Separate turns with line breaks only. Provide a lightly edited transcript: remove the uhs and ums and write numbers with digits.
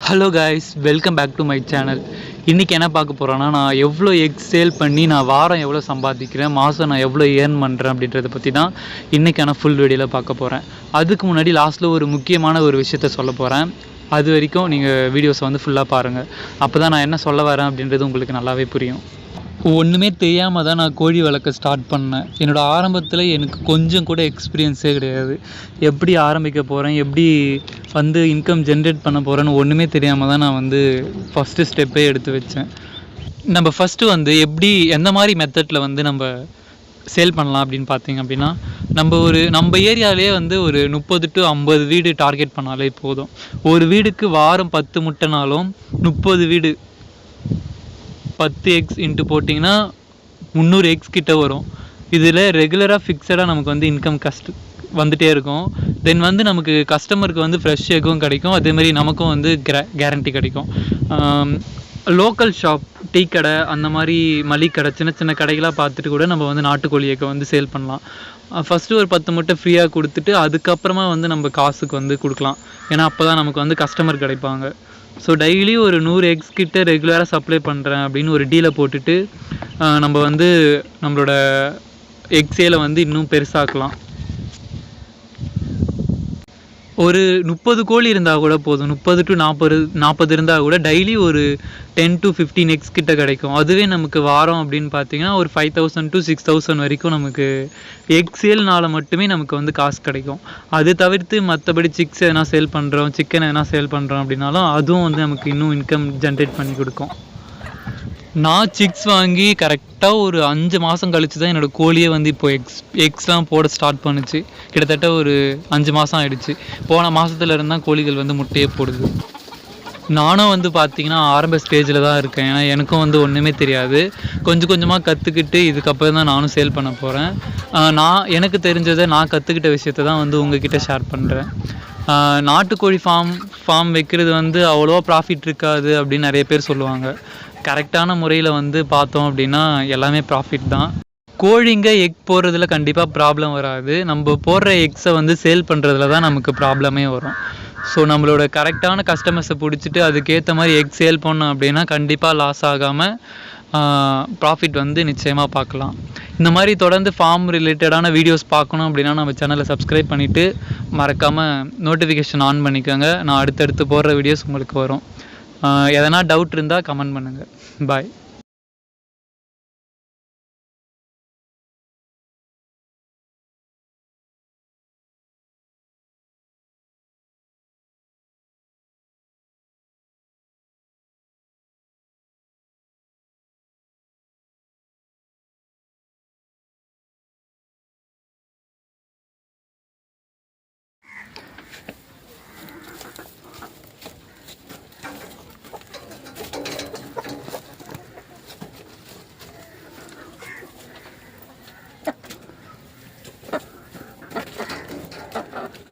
Hello guys, welcome back to my channel. இன்றைக்கி என்ன பார்க்க போகிறேன்னா, நான் எவ்வளோ எக்ஸ் சேல் பண்ணி நான் வாரம் எவ்வளோ சம்பாதிக்கிறேன், மாதம் நான் எவ்வளோ ஏர்ன் பண்ணுறேன் அப்படின்றத பற்றி தான் இன்றைக்கான ஃபுல் வீடியோவில் பார்க்க போகிறேன். அதுக்கு முன்னாடி லாஸ்ட்டில் ஒரு முக்கியமான ஒரு விஷயத்த சொல்ல போகிறேன். அது வரைக்கும் நீங்கள் வீடியோஸை வந்து ஃபுல்லாக பாருங்கள். அப்போ தான் நான் என்ன சொல்ல வரேன் அப்படின்றது உங்களுக்கு நல்லாவே புரியும். ஒன்றுமே தெரியாமல் தான் நான் கோழி வளர்க்க ஸ்டார்ட் பண்ணேன். என்னோடய ஆரம்பத்தில் எனக்கு கொஞ்சம் கூட எக்ஸ்பீரியன்ஸே கிடையாது. எப்படி ஆரம்பிக்க போகிறேன், எப்படி வந்து இன்கம் ஜென்ரேட் பண்ண போகிறேன்னு ஒன்றுமே தெரியாமல் தான் நான் வந்து ஃபஸ்ட்டு ஸ்டெப்பே எடுத்து வச்சேன். நம்ம ஃபஸ்ட்டு வந்து எப்படி எந்த மாதிரி மெத்தடில் வந்து நம்ம சேல் பண்ணலாம் அப்படின்னு பார்த்தீங்க அப்படின்னா, நம்ம ஏரியாவிலே வந்து ஒரு 30 to 50 வீடு டார்கெட் பண்ணாலே போதும். ஒரு வீடுக்கு வாரம் 10 முட்டைனாலும் 30 வீடு 10 எக்ஸ் இன்ட்டு போட்டிங்கன்னா 300 எக்ஸ் கிட்ட வரும். இதில் ரெகுலராக ஃபிக்ஸடாக நமக்கு வந்து இன்கம் வந்துகிட்டே இருக்கும். தென் வந்து நமக்கு கஸ்டமருக்கு வந்து ஃப்ரெஷ் எக்கும் கிடைக்கும், அதேமாதிரி நமக்கும் வந்து கேரண்டி கிடைக்கும். லோக்கல் ஷாப், டீ கடை, அந்த மாதிரி மளிகை கடை, சின்ன சின்ன கடைகளாக பார்த்துட்டு கூட நம்ம வந்து நாட்டுக்கோழி எக்கை வந்து சேல் பண்ணலாம். ஃபஸ்ட்டு ஒரு 10 முட்டை ஃப்ரீயாக கொடுத்துட்டு அதுக்கப்புறமா வந்து நம்ம காசுக்கு வந்து கொடுக்கலாம். ஏன்னா அப்போ தான் நமக்கு வந்து கஸ்டமர் கிடைப்பாங்க. ஸோ டெய்லி ஒரு 100 எக்ஸ் கிட்ட ரெகுலராக சப்ளை பண்ணுறேன் அப்படின்னு ஒரு டீலை போட்டுட்டு நம்ம வந்து நம்மளோட எக் சேலை வந்து இன்னும் பெருசாக்கலாம். ஒரு 30 கோழி இருந்தால் கூட போதும். 30 to 40 இருந்தால் கூட டெய்லி ஒரு 10 to 15 எக்ஸ் கிட்ட கிடைக்கும். அதுவே நமக்கு வாரம் அப்படின்னு பார்த்தீங்கன்னா ஒரு 5000 to 6000 வரைக்கும் நமக்கு எக் சேல்னால் மட்டுமே நமக்கு வந்து காசு கிடைக்கும். அது தவிர்த்து மற்றபடி சிக்ஸ் எதனா சேல் பண்ணுறோம், சிக்கன் எதனா சேல் பண்ணுறோம் அப்படின்னாலும் அதுவும் வந்து நமக்கு இன்னும் இன்கம் ஜென்ரேட் பண்ணி கொடுக்கும். நான் சிக்ஸ் வாங்கி கரெக்டாக ஒரு 5 மாதம் கழித்து தான் என்னோடய கோழியே வந்து இப்போ எக்ஸ்லாம் போட ஸ்டார்ட் பண்ணுச்சு. கிட்டத்தட்ட ஒரு 5 மாதம் ஆகிடுச்சு. போன மாதத்துல இருந்தால் கோழிகள் வந்து முட்டையே போடுது. நானும் வந்து பார்த்திங்கன்னா ஆரம்ப ஸ்டேஜில் தான் இருக்கேன். ஏன்னா எனக்கும் வந்து ஒன்றுமே தெரியாது. கொஞ்சம் கொஞ்சமாக கற்றுக்கிட்டு இதுக்கப்புறம் தான் நானும் சேல் பண்ண போகிறேன். எனக்கு தெரிஞ்சதை நான் கற்றுக்கிட்ட விஷயத்தை தான் வந்து உங்ககிட்ட ஷேர் பண்ணுறேன். நாட்டுக்கோழி ஃபார்ம் வைக்கிறது வந்து அவ்வளோவா ப்ராஃபிட் இருக்காது அப்படின்னு நிறைய பேர் சொல்லுவாங்க. கரெக்டான முறையில் வந்து பார்த்தோம் அப்படின்னா எல்லாமே ப்ராஃபிட் தான். கோழிங்க எக் போடுறதுல கண்டிப்பாக ப்ராப்ளம் வராது. நம்ம போடுற எக்ஸை வந்து சேல் பண்ணுறதுல தான் நமக்கு ப்ராப்ளமே வரும். ஸோ நம்மளோட கரெக்டான கஸ்டமர்ஸை பிடிச்சிட்டு அதுக்கேற்ற மாதிரி எக் சேல் பண்ணோம் அப்படின்னா கண்டிப்பாக லாஸ் ஆகாமல் ப்ராஃபிட் வந்து நிச்சயமாக பார்க்கலாம். இந்த மாதிரி தொடர்ந்து ஃபார்ம் ரிலேட்டடான வீடியோஸ் பார்க்கணும் அப்படின்னா நம்ம சேனலை சப்ஸ்கிரைப் பண்ணிவிட்டு மறக்காமல் நோட்டிஃபிகேஷன் ஆன் பண்ணிக்கோங்க. நான் அடுத்தடுத்து போடுற வீடியோஸ் உங்களுக்கு வரும். எதனா டவுட் இருந்தால் கமெண்ட் பண்ணுங்கள். பாய்.